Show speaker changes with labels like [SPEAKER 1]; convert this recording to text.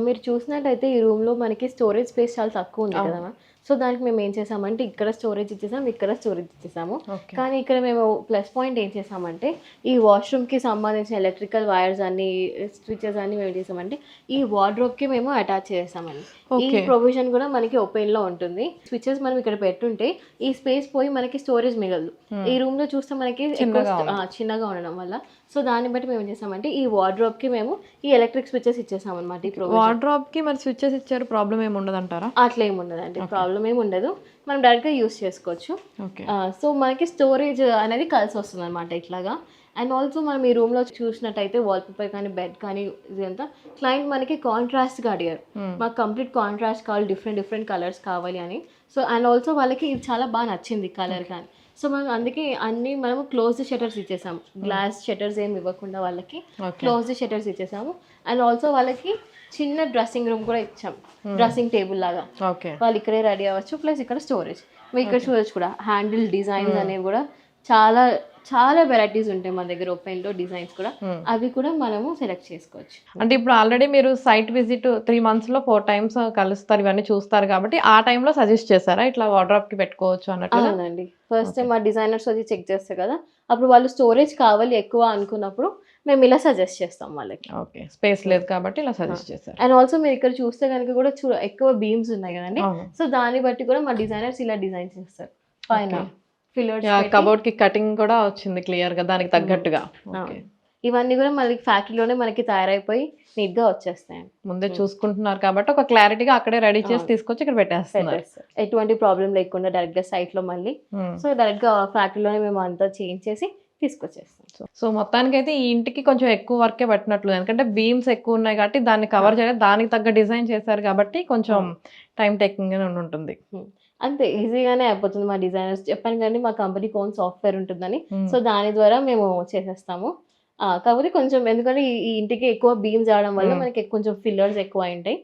[SPEAKER 1] మీరు చూసినట్టయితే ఈ రూమ్‌లో మనకి స్టోరేజ్ స్పేస్ చాలా తక్కువ ఉంది
[SPEAKER 2] అవును.
[SPEAKER 1] కదా! సో, దానికి మేము ఏం చేసామంటే ఇక్కడ స్టోరేజ్ ఇచ్చేసాం, ఇక్కడ స్టోరేజ్ ఇచ్చేసాము.
[SPEAKER 2] ఓకే.
[SPEAKER 1] కానీ ఇక్కడ మేము ప్లస్ పాయింట్ ఏం చేసామంటే ఈ వాష్‌రూమ్‌కి సంబంధించిన ఎలక్ట్రికల్ వైర్స్ అన్నీ, స్విచెస్ అన్నీ మేము ఏం చేసామంటే ఈ వార్డ్‌రోబ్‌కి మేము అటాచ్ చేసామండి. ఈ
[SPEAKER 2] ఓకే.
[SPEAKER 1] ప్రొవిజన్ కూడా మనకి ఓపెన్‌లో ఉంటుంది. స్విచెస్ మనం ఇక్కడ పెట్టుంటే ఈ స్పేస్ పోయి మనకి స్టోరేజ్ మిగలదు. ఈ రూమ్‌లో చూస్తే మనకి ఎక్కువ
[SPEAKER 2] చిన్నగా ఉంది.
[SPEAKER 1] చిన్నగా ఉండడం వల్ల సో, దాన్ని బట్టి మేము ఏం చేసామంటే ఈ వార్డ్‌రోబ్‌కి మేము ఈ ఎలక్ట్రిక్ స్విచెస్ ఇచ్చేసామన్నమాట. ఈ ప్రొవిజన్
[SPEAKER 2] వార్డ్‌రోబ్‌కి మరి స్విచెస్ ఇచ్చారు. ప్రాబ్లమ్ ఏమి ఉండదంటారా?
[SPEAKER 1] అట్లా ఏమి ఉండదండి. ప్రాబ్లమ్ ఏమి ఉండదు. మనం డైరెక్ట్‌గా యూజ్ చేసుకోవచ్చు.
[SPEAKER 2] ఓకే.
[SPEAKER 1] సో, మనకి స్టోరేజ్ అనేది కలిసొస్తుందనమాట ఇట్లాగా. అండ్ ఆల్సో మనం ఈ రూమ్‌లో చూసినట్టయితే వాల్‌పేపర్ కానీ, బెడ్ కానీ ఇదంతా క్లయింట్ మనకి కాంట్రాస్ట్‌గా అడిగారు. మాకు కంప్లీట్ కాంట్రాస్ట్ కావాలి, డిఫరెంట్ డిఫరెంట్ కలర్స్ కావాలి అని. సో, అండ్ ఆల్సో వాళ్ళకి ఇది చాలా బాగా నచ్చింది కలర్ కానీ. సో, మనం అందుకే అన్నీ మనము క్లోజ్డ్ షట్టర్స్ ఇచ్చేసాము. గ్లాస్ షట్టర్స్ ఏమి ఇవ్వకుండా వాళ్ళకి
[SPEAKER 2] ఓకే.
[SPEAKER 1] క్లోజ్డ్ షట్టర్స్ ఇచ్చేసాము. అండ్ ఆల్సో వాళ్ళకి చిన్న డ్రెస్సింగ్ రూమ్ కూడా ఇచ్చాం. డ్రెస్సింగ్ టేబుల్ లాగా.
[SPEAKER 2] ఓకే.
[SPEAKER 1] వాళ్ళు ఇక్కడే రెడీ అవ్వచ్చు. ప్లస్ ఇక్కడ స్టోరేజ్. మీరు ఇక్కడ చూడొచ్చు కూడా హ్యాండిల్ డిజైన్స్ అనేవి కూడా చాలా చాలా వెరైటీస్ ఉంటాయి మన దగ్గర ఓపెన్‌లో డిజైన్స్ కూడా. అవి కూడా మనము సెలెక్ట్ చేసుకోవచ్చు.
[SPEAKER 2] అంటే ఇప్పుడు ఆల్రెడీ మీరు సైట్ విజిట్ 3 మంత్స్‌లో 4 టైమ్స్ కలుస్తారు. ఇవన్నీ చూస్తారు కాబట్టి ఆ టైంలో సజెస్ట్ చేసారా? ఇట్లా వార్డ్‌రోబ్‌కి పెట్టుకోవచ్చు అన్నట్టుగా?
[SPEAKER 1] అవునండి. ఫస్ట్ టైమ్ మా డిజైనర్స్ వచ్చి చెక్ చేస్తారు కదా! అప్పుడు వాళ్ళు స్టోరేజ్ కావాలి ఎక్కువ అనుకున్నప్పుడు మేము ఇలా సజెస్ట్ చేస్తాం వాళ్ళకి.
[SPEAKER 2] ఓకే. స్పేస్ లేదు కాబట్టి ఇలా సజెస్ట్ చేశారు.
[SPEAKER 1] అండ్ ఆల్సో మీరు ఇక్కడ చూస్తే గనుక కూడా ఎక్కువ బీమ్స్ ఉన్నాయి కదండీ!
[SPEAKER 2] అవును.
[SPEAKER 1] సో, దాన్ని బట్టి కూడా మా డిజైనర్స్ ఇలా డిజైన్ చేస్తారు. పైన
[SPEAKER 2] ఓకే.
[SPEAKER 1] Pillars
[SPEAKER 2] yeah!
[SPEAKER 1] పెట్టి
[SPEAKER 2] కబోర్డ్‌కి కటింగ్ కూడా వచ్చింది క్లియర్‌గా దానికి తగ్గట్టుగా. ఓకే.
[SPEAKER 1] అవును. ఇవన్నీ కూడా మళ్ళీ ఫ్యాక్టరీలోనే మనకి తయారైపోయి నీట్‌గా వచ్చేస్తాయండి.
[SPEAKER 2] ముందే చూసుకుంటున్నారు కాబట్టి ఒక క్లారిటీగా అక్కడే రెడీ చేసి
[SPEAKER 1] అవును.
[SPEAKER 2] తీసుకొచ్చి ఇక్కడ పెట్టేస్తున్నారు.
[SPEAKER 1] పెట్టేస్తారు. ఎటువంటి ప్రాబ్లమ్ లేకుండా డైరెక్ట్‌గా సైట్‌లో మళ్ళీ
[SPEAKER 2] హ్మ్.
[SPEAKER 1] సో, డైరెక్ట్‌గా ఫ్యాక్టరీలోనే మేము అంతా చేయించేసి తీసుకొచ్చేస్తాం.
[SPEAKER 2] సో మొత్తానికైతే ఈ ఇంటికి కొంచెం ఎక్కువ వర్కే పట్టినట్లు. ఎందుకంటే బీమ్స్ ఎక్కువ ఉన్నాయి కాబట్టి దాన్ని కవర్ చేయడానికి దానికి తగ్గ డిజైన్ చేశారు కాబట్టి కొంచెం టైమ్ టేకింగ్ గానే ఉంటుంది.
[SPEAKER 1] అంతే ఈజీగానే అయిపోతుంది. మా డిజైనర్స్ చెప్పాను కదండీ మా కంపెనీకి ఓన్ సాఫ్ట్‌వేర్ ఉంటుందని.
[SPEAKER 2] హ్మ్.
[SPEAKER 1] సో, దాని ద్వారా మేము చేసేస్తాము. కాకపోతే కొంచెం ఎందుకంటే ఈ ఇంటికి ఎక్కువ బీమ్స్ రావడం వల్ల మనకి కొంచెం ఫిల్లర్స్ ఎక్కువ అయ్యుంటాయి.